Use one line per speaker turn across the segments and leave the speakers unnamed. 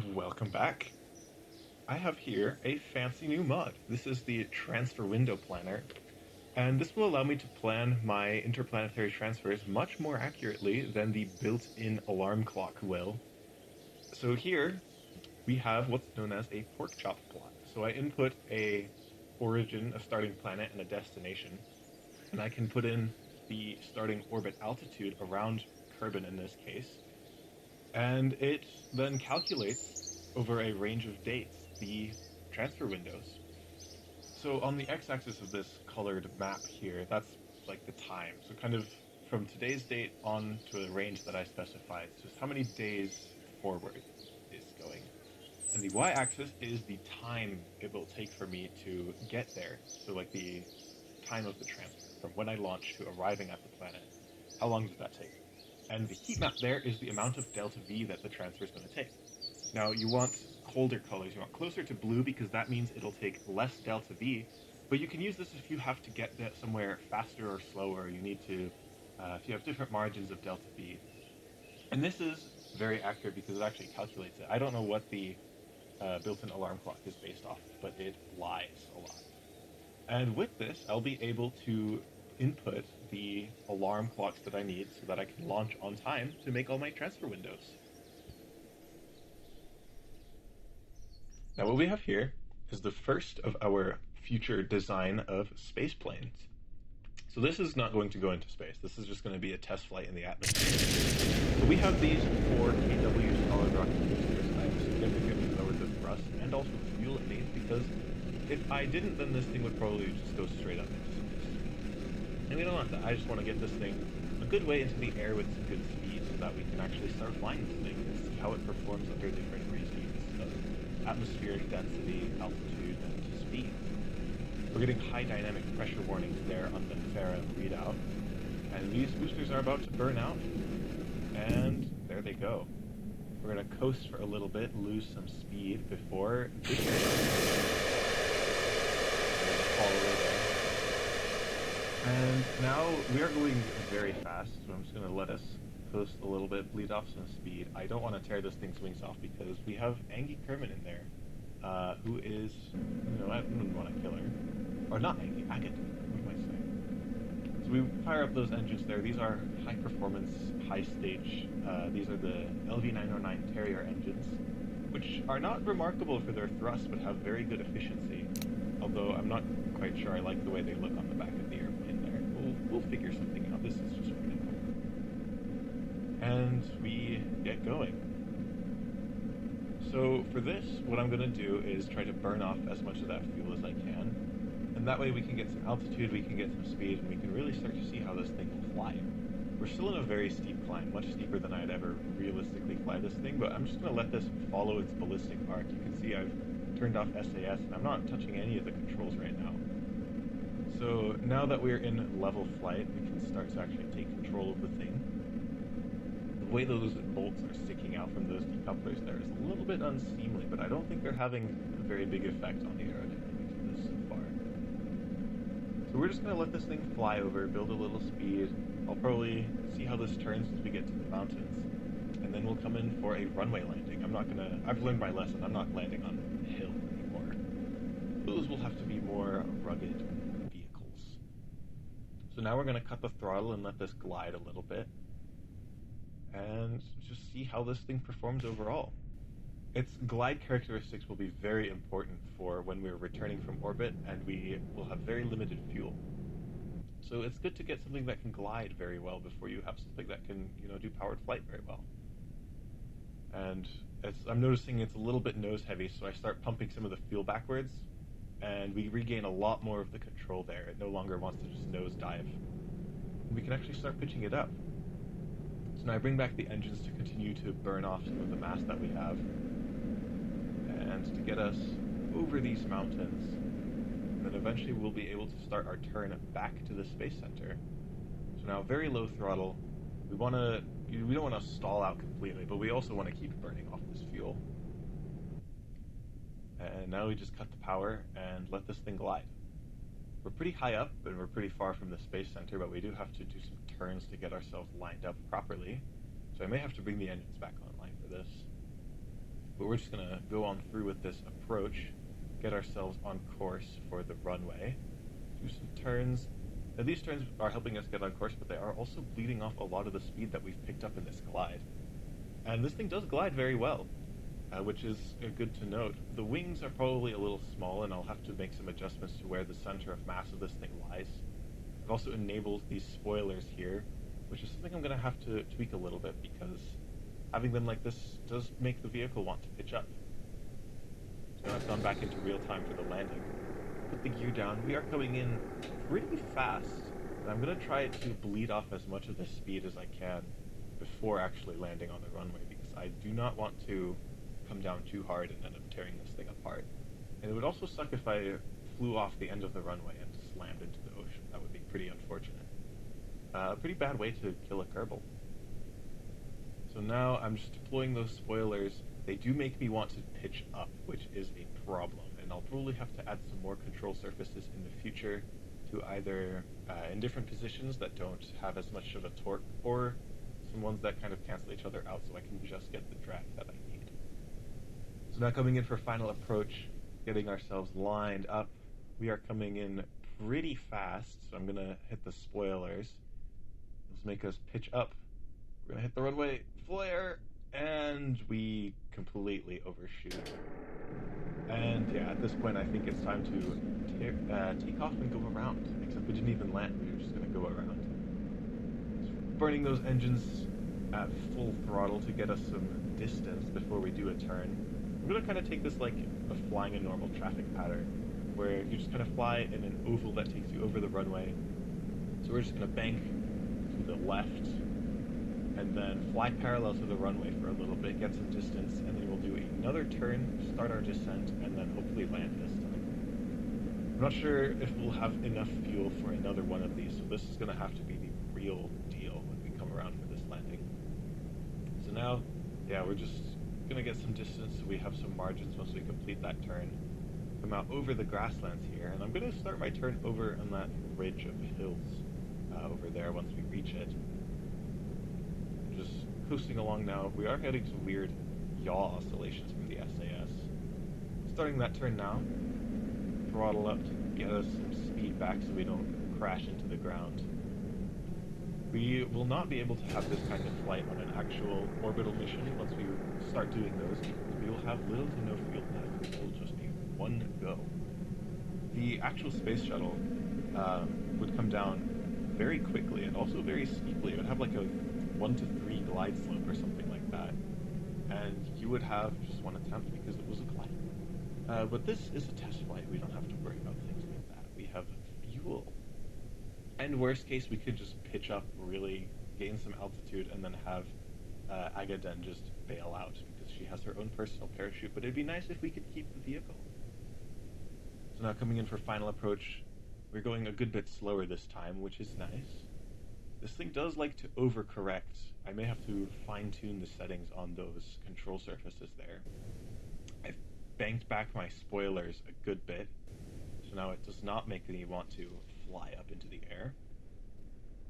Welcome back. I have here a fancy new mod. This is the Transfer Window Planner, and this will allow me to plan my interplanetary transfers much more accurately than the built-in alarm clock will. So here we have what's known as a pork chop plot. So I input a origin, a starting planet, and a destination, and I can put in the starting orbit altitude around Kerbin in this case, and it then calculates over a range of dates the transfer windows. So on the x-axis of this colored map here, that's like the time. So kind of from today's date on to a range that I specified. So it's how many days forward is going. And the y-axis is the time it will take for me to get there. So like the time of the transfer from when I launch to arriving at the planet. How long does that take? And the heat map there is the amount of delta V that the transfer is going to take. Now, you want colder colors. You want closer to blue because that means it'll take less delta V. But you can use this if you have to get somewhere faster or slower. You need to, if you have different margins of delta V. And this is very accurate because it actually calculates it. I don't know what the built-in alarm clock is based off of, but it lies a lot. And with this, I'll be able to input the alarm clocks that I need so that I can launch on time to make all my transfer windows. Now, what we have here is the first of our future design of space planes. So this is not going to go into space. This is just going to be a test flight in the atmosphere. But we have these four KW solid rocket boosters. I've significantly lowered the thrust and also the fuel it needs because if I didn't, then this thing would probably just go straight up into space. And we don't want that. I just want to get this thing a good way into the air with some good speed so that we can actually start flying this thing and see how it performs under different regimes of atmospheric density, altitude, and speed. We're getting high dynamic pressure warnings there on the Farah readout, and these boosters are about to burn out, and there they go. We're going to coast for a little bit, lose some speed before this fall away there. And now we are going very fast, so I'm just going to let us coast a little bit, bleed off some speed. I don't want to tear this thing's wings off because we have Angie Kerman in there, who is, I wouldn't want to kill her. Or not Angie, Agate, what am I saying? So we fire up those engines there. These are high performance, high stage. These are the LV909 Terrier engines, which are not remarkable for their thrust, but have very good efficiency. Although I'm not quite sure I like the way they look on the back of the airplane there. We'll figure something out. This is just critical. And we get going. So for this, what I'm going to do is try to burn off as much of that fuel as I can. And that way we can get some altitude, we can get some speed, and we can really start to see how this thing will fly. We're still in a very steep climb, much steeper than I'd ever realistically fly this thing, but I'm just going to let this follow its ballistic arc. You can see I've turned off SAS, and I'm not touching any of the controls right now. So now that we're in level flight, we can start to actually take control of the thing. The way those bolts are sticking out from those decouplers there is a little bit unseemly, but I don't think they're having a very big effect on the aerodynamics of this so far. So we're just going to let this thing fly over, build a little speed. I'll probably see how this turns as we get to the mountains, and then we'll come in for a runway landing. I've learned my lesson, I'm not landing on a hill anymore. Those will have to be more rugged vehicles. So now we're going to cut the throttle and let this glide a little bit, and just see how this thing performs overall. Its glide characteristics will be very important for when we're returning from orbit and we will have very limited fuel. So it's good to get something that can glide very well before you have something that can, do powered flight very well. And I'm noticing it's a little bit nose heavy, so I start pumping some of the fuel backwards, and we regain a lot more of the control there. It no longer wants to just nose dive. And we can actually start pitching it up. So now I bring back the engines to continue to burn off some of the mass that we have, and to get us over these mountains. And then eventually we'll be able to start our turn back to the Space Center. So now very low throttle. We don't want to stall out completely, but we also want to keep burning off this fuel. And now we just cut the power and let this thing glide. We're pretty high up and we're pretty far from the Space Center, but we do have to do some turns to get ourselves lined up properly. So I may have to bring the engines back online for this. But we're just gonna go on through with this approach, get ourselves on course for the runway, do some turns. Now these turns are helping us get on course, but they are also bleeding off a lot of the speed that we've picked up in this glide. And this thing does glide very well, which is good to note. The wings are probably a little small, and I'll have to make some adjustments to where the center of mass of this thing lies. I've also enabled these spoilers here, which is something I'm going to have to tweak a little bit, because having them like this does make the vehicle want to pitch up. So now I've gone back into real time for the landing. Put the gear down. We are coming in pretty fast, and I'm going to try to bleed off as much of the speed as I can before actually landing on the runway, because I do not want to come down too hard and end up tearing this thing apart. And it would also suck if I flew off the end of the runway and slammed into the ocean. That would be pretty unfortunate. A pretty bad way to kill a Kerbal. So now I'm just deploying those spoilers. They do make me want to pitch up, which is a problem, and I'll probably have to add some more control surfaces in the future to either in different positions that don't have as much of a torque, or some ones that kind of cancel each other out so I can just get the drag that I need. So now coming in for final approach, getting ourselves lined up. We are coming in pretty fast, so I'm going to hit the spoilers. Let's make us pitch up. We're going to hit the runway, flare, and we completely overshoot. And yeah, at this point I think it's time to take off and go around, except we didn't even land, we were just going to go around. So burning those engines at full throttle to get us some distance before we do a turn. I'm going to kind of take this like a flying a normal traffic pattern, where you just kind of fly in an oval that takes you over the runway. So we're just going to bank to the left, and then fly parallel to the runway for a little bit, get some distance, and then we'll do another turn, start our descent, and then hopefully land this time. I'm not sure if we'll have enough fuel for another one of these, so this is going to have to be the real deal when we come around for this landing. So now, yeah, we're just going to get some distance so we have some margins once we complete that turn. Come out over the grasslands here, and I'm going to start my turn over on that ridge of hills over there once we reach it. Just coasting along now. We are getting some weird yaw oscillations from the SAS. Starting that turn now. Throttle up to get us some speed back so we don't crash into the ground. We will not be able to have this kind of flight on an actual orbital mission once we start doing those, because we will have little to no fuel left. It will just be one go. The actual space shuttle would come down very quickly and also very steeply. It would have like a 1 to 3 glide slope or something like that, and you would have just one attempt because it was a glide. But this is a test flight. We don't have to worry about things like that. We have fuel. And worst case, we could just pitch up, really gain some altitude, and then have Agaden just bail out because she has her own personal parachute. But it'd be nice if we could keep the vehicle. So now coming in for final approach, we're going a good bit slower this time, which is nice. This thing does like to overcorrect. I may have to fine-tune the settings on those control surfaces there. I've banked back my spoilers a good bit, so now it does not make me want to fly up into the air.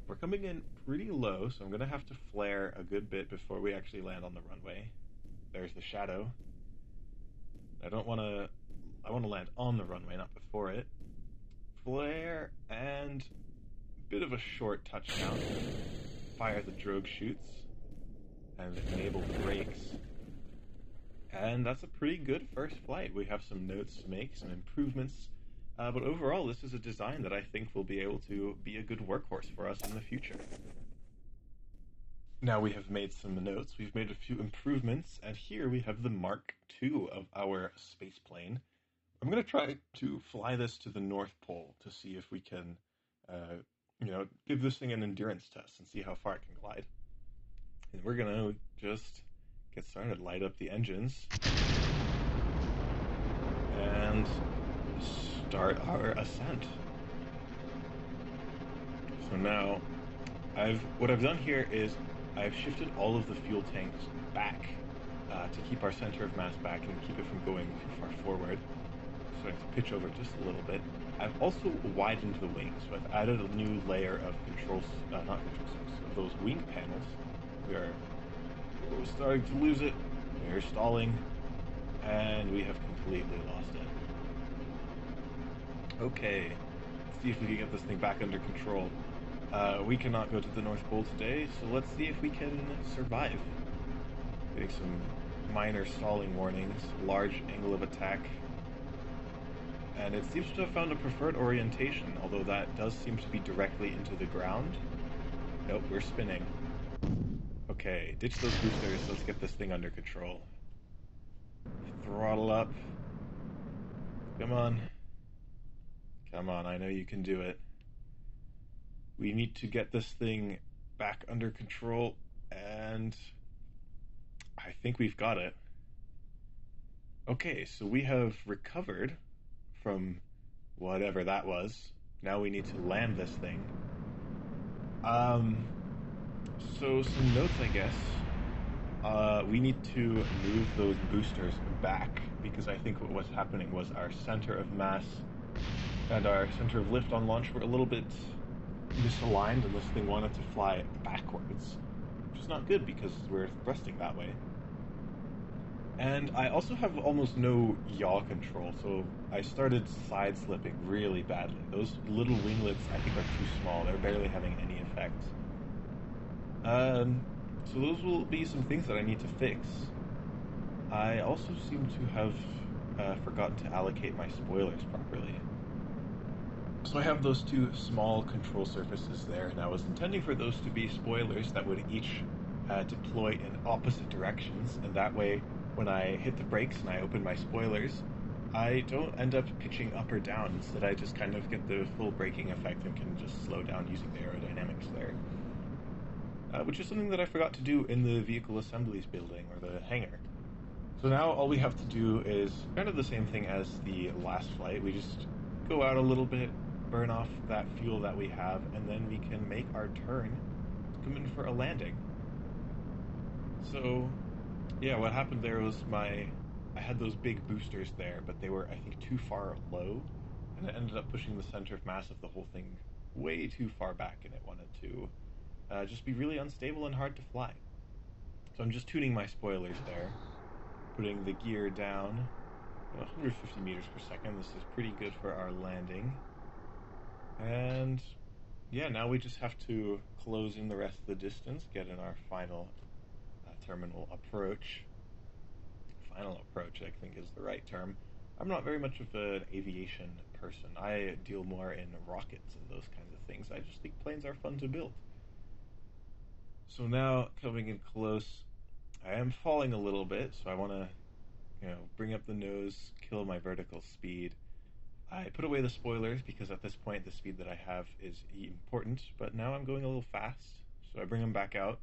We're coming in pretty low, so I'm going to have to flare a good bit before we actually land on the runway. There's the shadow. I want to land on the runway, not before it. Flare, and bit of a short touchdown. Fire the drogue chutes, and enable the brakes. And that's a pretty good first flight. We have some notes to make, some improvements, but overall this is a design that I think will be able to be a good workhorse for us in the future. Now we have made some notes, we've made a few improvements, and here we have the Mark II of our space plane. I'm going to try to fly this to the North Pole to see if we can, give this thing an endurance test and see how far it can glide. And we're going to just get started, light up the engines, and start our ascent. So now, what I've done here is I've shifted all of the fuel tanks back to keep our center of mass back and keep it from going too far forward. So I have to pitch over just a little bit. I've also widened the wings, so I've added a new layer of of those wing panels. We're starting to lose it. We're stalling. And we have completely lost it. Okay, let's see if we can get this thing back under control. We cannot go to the North Pole today, so let's see if we can survive. Getting some minor stalling warnings, large angle of attack, and it seems to have found a preferred orientation, although that does seem to be directly into the ground. Nope, we're spinning. Okay, ditch those boosters, let's get this thing under control. Throttle up. Come on. Come on, I know you can do it. We need to get this thing back under control, and I think we've got it. Okay, so we have recovered from whatever that was. Now we need to land this thing. So some notes, I guess. We need to move those boosters back, because I think what was happening was our center of mass and our center of lift on launch were a little bit misaligned, and this thing wanted to fly backwards, which is not good because we're thrusting that way. And I also have almost no yaw control, so I started side slipping really badly. Those little winglets I think are too small, they're barely having any effect. So those will be some things that I need to fix. I also seem to have forgotten to allocate my spoilers properly. So I have those two small control surfaces there, and I was intending for those to be spoilers that would each deploy in opposite directions, and that way when I hit the brakes and I open my spoilers, I don't end up pitching up or down. Instead, I just kind of get the full braking effect and can just slow down using the aerodynamics there. Which is something that I forgot to do in the vehicle assemblies building, or the hangar. So now all we have to do is kind of the same thing as the last flight. We just go out a little bit, burn off that fuel that we have, and then we can make our turn to come in for a landing. So, yeah, what happened there was I had those big boosters there, but they were, I think, too far low, and it ended up pushing the center of mass of the whole thing way too far back, and it wanted to just be really unstable and hard to fly. So I'm just tuning my spoilers there, putting the gear down 150 meters per second. This is pretty good for our landing. And yeah, now we just have to close in the rest of the distance, get in our final terminal approach. Final approach, I think, is the right term. I'm not very much of an aviation person. I deal more in rockets and those kinds of things. I just think planes are fun to build. So now, coming in close, I am falling a little bit, so I want to, bring up the nose, kill my vertical speed. I put away the spoilers because at this point the speed that I have is important, but now I'm going a little fast, so I bring them back out,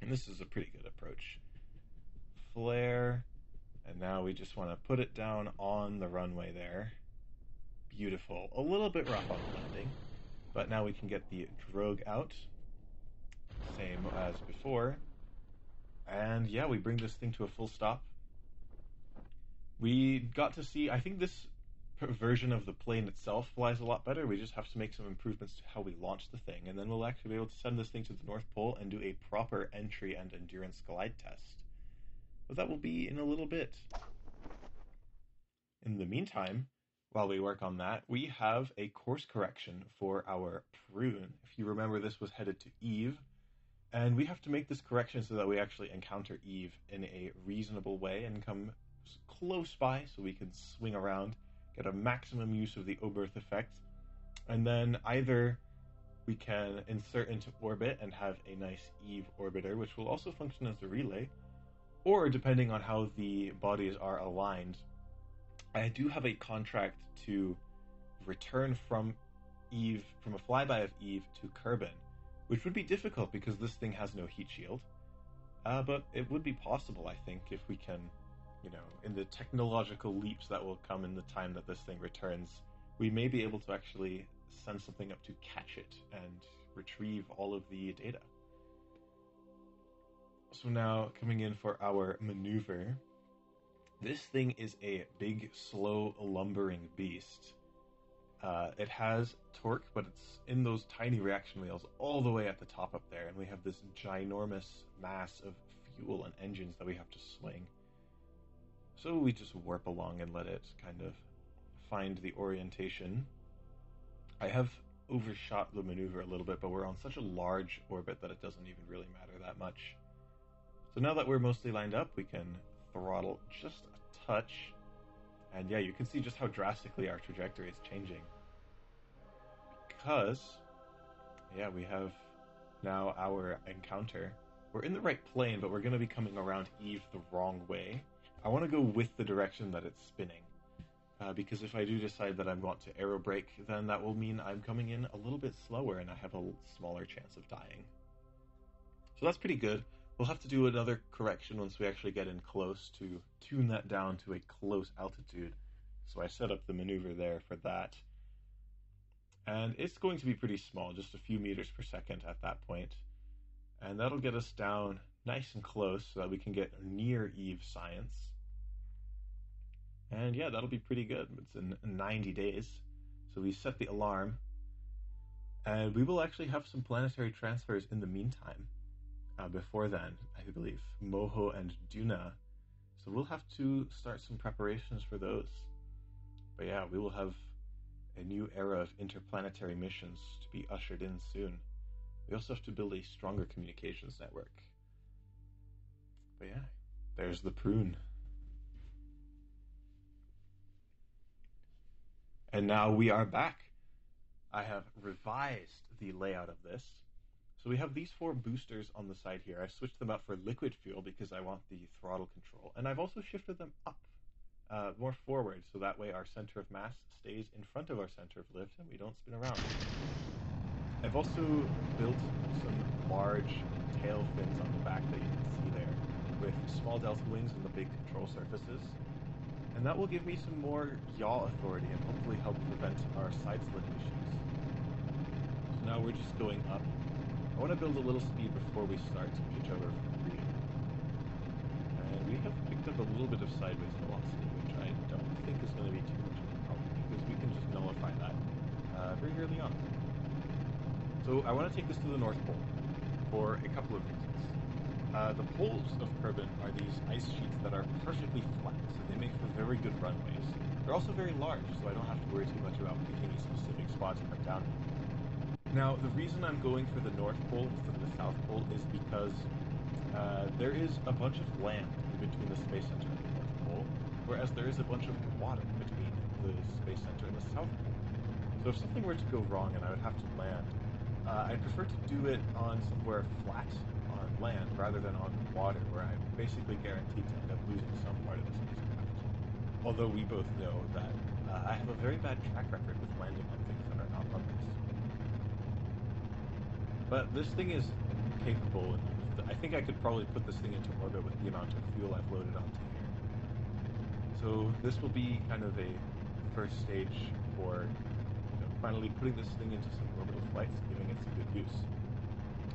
and this is a pretty good approach. Flare, and now we just want to put it down on the runway there. Beautiful. A little bit rough on the landing, but now we can get the drogue out. Same as before. And yeah, we bring this thing to a full stop. We got to see, I think this version of the plane itself flies a lot better. We just have to make some improvements to how we launch the thing, and then we'll actually be able to send this thing to the North Pole and do a proper entry and endurance glide test. But that will be in a little bit. In the meantime, while we work on that, we have a course correction for our Prune. If you remember, this was headed to Eve, and we have to make this correction so that we actually encounter Eve in a reasonable way and come close by so we can swing around, get a maximum use of the Oberth effect, and then either we can insert into orbit and have a nice Eve orbiter, which will also function as a relay, or depending on how the bodies are aligned, I do have a contract to return from Eve, from a flyby of Eve to Kerbin, which would be difficult because this thing has no heat shield. But it would be possible, I think, if we can, in the technological leaps that will come in the time that this thing returns, we may be able to actually send something up to catch it and retrieve all of the data. So now, coming in for our maneuver, this thing is a big, slow, lumbering beast. It has torque, but it's in those tiny reaction wheels all the way at the top up there, and we have this ginormous mass of fuel and engines that we have to swing. So we just warp along and let it kind of find the orientation. I have overshot the maneuver a little bit, but we're on such a large orbit that it doesn't even really matter that much. So now that we're mostly lined up, we can throttle just a touch. And yeah, you can see just how drastically our trajectory is changing. Because, yeah, we have now our encounter. We're in the right plane, but we're going to be coming around Eve the wrong way. I want to go with the direction that it's spinning. Because if I do decide that I want to aerobrake, then that will mean I'm coming in a little bit slower and I have a smaller chance of dying. So that's pretty good. We'll have to do another correction once we actually get in close to tune that down to a close altitude. So I set up the maneuver there for that. And it's going to be pretty small, just a few meters per second at that point. And that'll get us down nice and close so that we can get near Eve science. And yeah, that'll be pretty good. It's in 90 days. So we set the alarm. And we will actually have some planetary transfers in the meantime. Before then, I believe, Moho and Duna. So we'll have to start some preparations for those. But yeah, we will have a new era of interplanetary missions to be ushered in soon. We also have to build a stronger communications network. But yeah, there's the prune. And now we are back. I have revised the layout of this. So we have these 4 boosters on the side here. I've switched them out for liquid fuel because I want the throttle control. And I've also shifted them up, more forward, so that way our center of mass stays in front of our center of lift and we don't spin around. I've also built some large tail fins on the back that you can see there, with small delta wings and the big control surfaces. And that will give me some more yaw authority and hopefully help prevent our side slip issues. So now we're just going up. I want to build a little speed before we start to pitch over for real. And we have picked up a little bit of sideways velocity, which I don't think is going to be too much of a problem, because we can just nullify that very early on. So I want to take this to the North Pole for a couple of reasons. The poles of Kerbin are these ice sheets that are perfectly flat, so they make for very good runways. They're also very large, so I don't have to worry too much about picking a specific spot to come down in. Now, the reason I'm going for the North Pole instead of the South Pole is because there is a bunch of land in between the Space Center and the North Pole, whereas there is a bunch of water between the Space Center and the South Pole. So if something were to go wrong and I would have to land, I'd prefer to do it on somewhere flat on land rather than on water, where I'm basically guaranteed to end up losing some part of the spacecraft. Although we both know that I have a very bad track record with landing on things that are not runways. But this thing is capable enough. I think I could probably put this thing into orbit with the amount of fuel I've loaded onto here. So this will be kind of a first stage for finally putting this thing into some orbital flights and giving it some good use.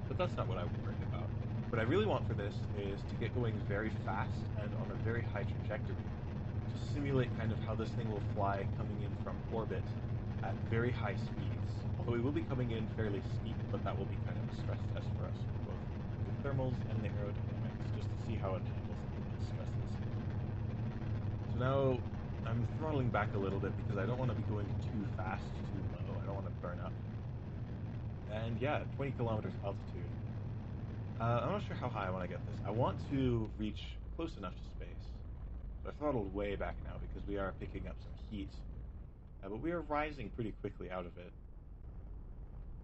But that's not what I'm worried about. What I really want for this is to get going very fast and on a very high trajectory to simulate kind of how this thing will fly coming in from orbit at very high speeds. Although we will be coming in fairly steep, but that will be kind of a stress test for us for both the thermals and the aerodynamics, just to see how it handles under those stresses. So now I'm throttling back a little bit because I don't want to be going too fast, too low. I don't want to burn up. And yeah, 20 kilometers altitude. I'm not sure how high I want to get this. I want to reach close enough to space. So I throttled way back now because we are picking up some heat. But we are rising pretty quickly out of it.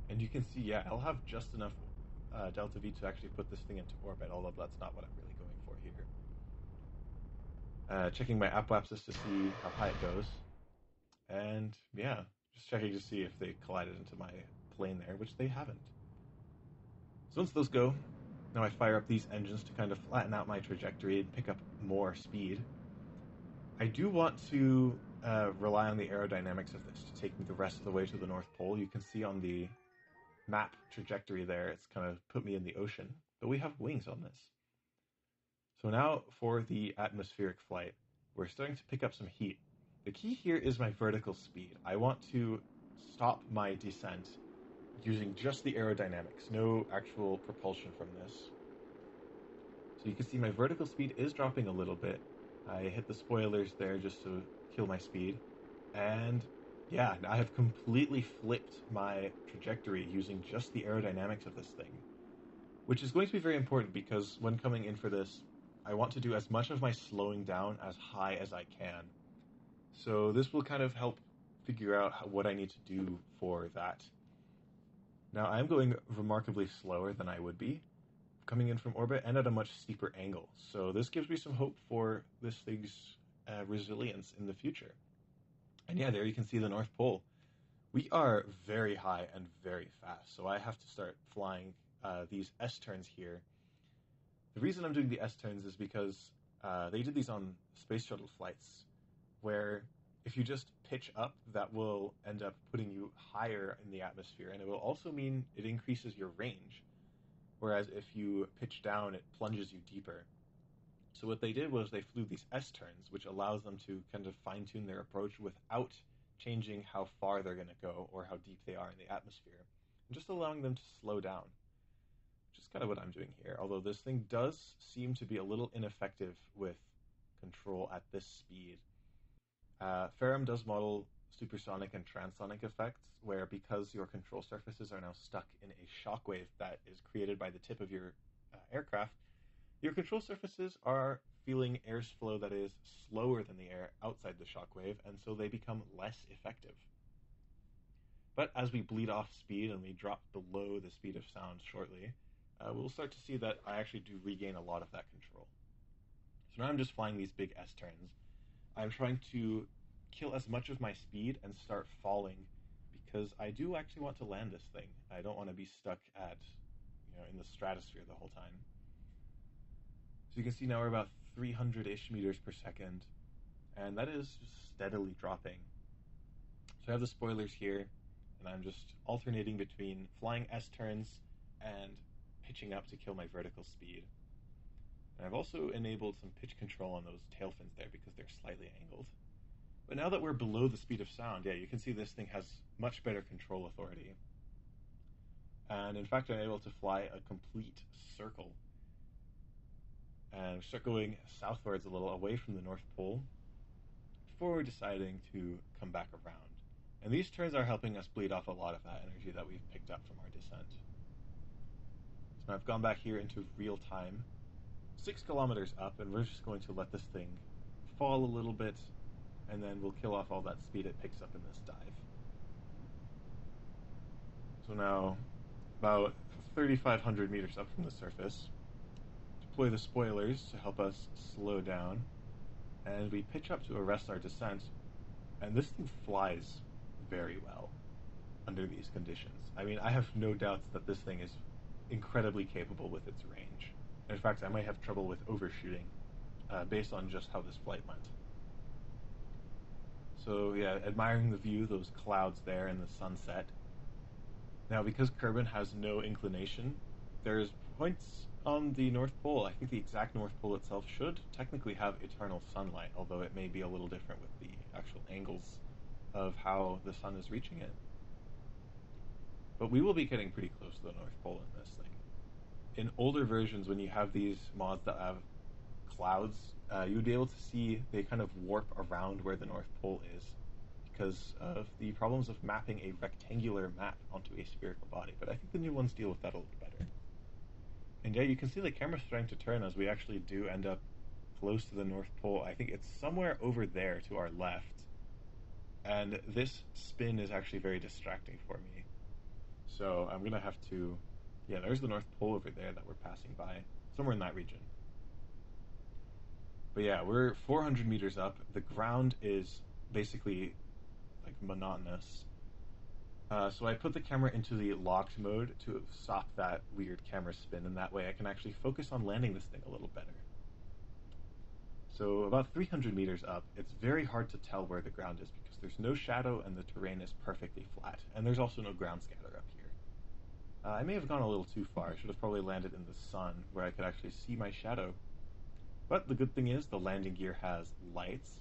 And you can see, yeah, I'll have just enough delta V to actually put this thing into orbit, although that's not what I'm really going for here. Checking my apoapsis to see how high it goes. And yeah, just checking to see if they collided into my plane there, which they haven't. So once those go, now I fire up these engines to kind of flatten out my trajectory and pick up more speed. I do want to rely on the aerodynamics of this to take me the rest of the way to the North Pole. You can see on the map trajectory there, it's kind of put me in the ocean, but we have wings on this. So now for the atmospheric flight, we're starting to pick up some heat. The key here is my vertical speed. I want to stop my descent using just the aerodynamics, no actual propulsion from this. So you can see my vertical speed is dropping a little bit, I hit the spoilers there just to kill my speed. And yeah, I have completely flipped my trajectory using just the aerodynamics of this thing, which is going to be very important because when coming in for this, I want to do as much of my slowing down as high as I can. So this will kind of help figure out what I need to do for that. Now I'm going remarkably slower than I would be, coming in from orbit and at a much steeper angle. So this gives me some hope for this thing's resilience in the future. And yeah, there you can see the North Pole. We are very high and very fast, so I have to start flying these S-turns here. The reason I'm doing the S-turns is because they did these on space shuttle flights, where if you just pitch up, that will end up putting you higher in the atmosphere, and it will also mean it increases your range. Whereas if you pitch down, it plunges you deeper. So what they did was they flew these S-turns, which allows them to kind of fine-tune their approach without changing how far they're going to go or how deep they are in the atmosphere, and just allowing them to slow down, which is kind of what I'm doing here. Although this thing does seem to be a little ineffective with control at this speed. Ferrum does model supersonic and transonic effects, where because your control surfaces are now stuck in a shockwave that is created by the tip of your aircraft, your control surfaces are feeling airflow that is slower than the air outside the shockwave, and so they become less effective. But as we bleed off speed and we drop below the speed of sound shortly, we'll start to see that I actually do regain a lot of that control. So now I'm just flying these big S-turns. I'm trying to kill as much of my speed and start falling because I do actually want to land this thing. I don't want to be stuck at, in the stratosphere the whole time. So you can see now we're about 300-ish meters per second, and that is just steadily dropping. So I have the spoilers here, and I'm just alternating between flying S-turns and pitching up to kill my vertical speed. And I've also enabled some pitch control on those tail fins there because they're slightly angled. But now that we're below the speed of sound, yeah, you can see this thing has much better control authority. And in fact, I'm able to fly a complete circle and start going southwards a little away from the North Pole before deciding to come back around. And these turns are helping us bleed off a lot of that energy that we've picked up from our descent. So now I've gone back here into real time, 6 kilometers up, and we're just going to let this thing fall a little bit, and then we'll kill off all that speed it picks up in this dive. So now, about 3,500 meters up from the surface, deploy the spoilers to help us slow down, and we pitch up to arrest our descent, and this thing flies very well under these conditions. I mean, I have no doubts that this thing is incredibly capable with its range. In fact, I might have trouble with overshooting based on just how this flight went. So yeah, admiring the view, those clouds there and the sunset. Now, because Kerbin has no inclination, there's points on the North Pole. I think the exact North Pole itself should technically have eternal sunlight, although it may be a little different with the actual angles of how the sun is reaching it. But we will be getting pretty close to the North Pole in this thing. In older versions, when you have these mods that have clouds, you would be able to see they kind of warp around where the North Pole is because of the problems of mapping a rectangular map onto a spherical body. But I think the new ones deal with that a little better. And yeah, you can see the camera starting to turn as we actually do end up close to the North Pole. I think it's somewhere over there to our left. And this spin is actually very distracting for me. So I'm going to have to... Yeah, there's the North Pole over there that we're passing by. Somewhere in that region. But yeah, we're 400 meters up. The ground is basically like monotonous. So I put the camera into the locked mode to stop that weird camera spin, and that way I can actually focus on landing this thing a little better. So about 300 meters up, it's very hard to tell where the ground is because there's no shadow and the terrain is perfectly flat. And there's also no ground scatter up here. I may have gone a little too far. I should have probably landed in the sun where I could actually see my shadow. But the good thing is the landing gear has lights.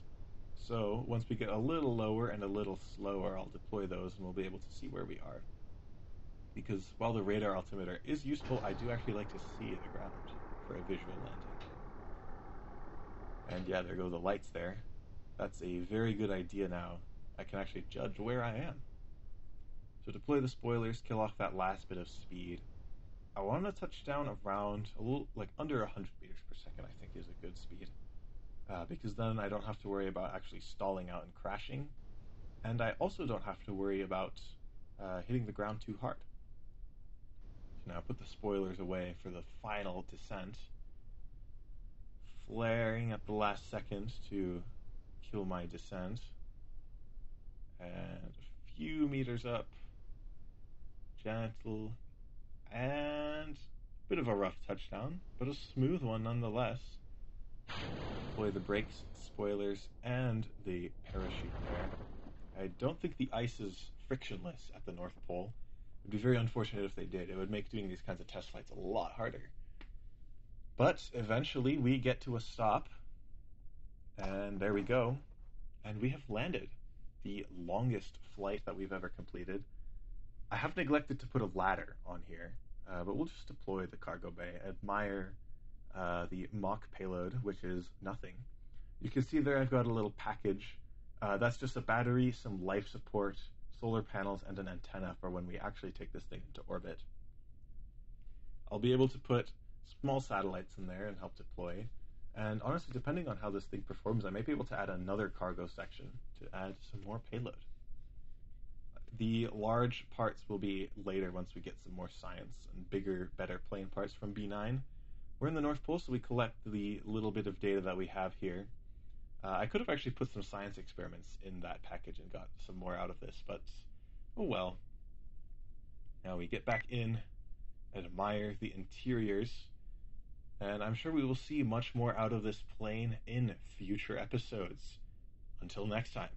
So once we get a little lower and a little slower, I'll deploy those and we'll be able to see where we are. Because while the radar altimeter is useful, I do actually like to see the ground for a visual landing. And yeah, there go the lights there. That's a very good idea now. I can actually judge where I am. So deploy the spoilers, kill off that last bit of speed. I want to touch down around a little, like under 100 meters per second, I think is a good speed. Because then I don't have to worry about actually stalling out and crashing. And I also don't have to worry about hitting the ground too hard. So now put the spoilers away for the final descent. Flaring at the last second to kill my descent. And a few meters up. Gentle. And a bit of a rough touchdown, but a smooth one nonetheless. Deploy the brakes, spoilers, and the parachute there. I don't think the ice is frictionless at the North Pole. It'd be very unfortunate if they did. It would make doing these kinds of test flights a lot harder. But eventually we get to a stop, and there we go. And we have landed. The longest flight that we've ever completed. I have neglected to put a ladder on here, but we'll just deploy the cargo bay. Admire the mock payload, which is nothing. You can see there I've got a little package. That's just a battery, some life support, solar panels, and an antenna for when we actually take this thing into orbit. I'll be able to put small satellites in there and help deploy. And honestly, depending on how this thing performs, I may be able to add another cargo section to add some more payload. The large parts will be later once we get some more science and bigger, better plane parts from B9. We're in the North Pole, so we collect the little bit of data that we have here. I could have actually put some science experiments in that package and got some more out of this, but oh well. Now we get back in, admire the interiors, and I'm sure we will see much more out of this plane in future episodes. Until next time.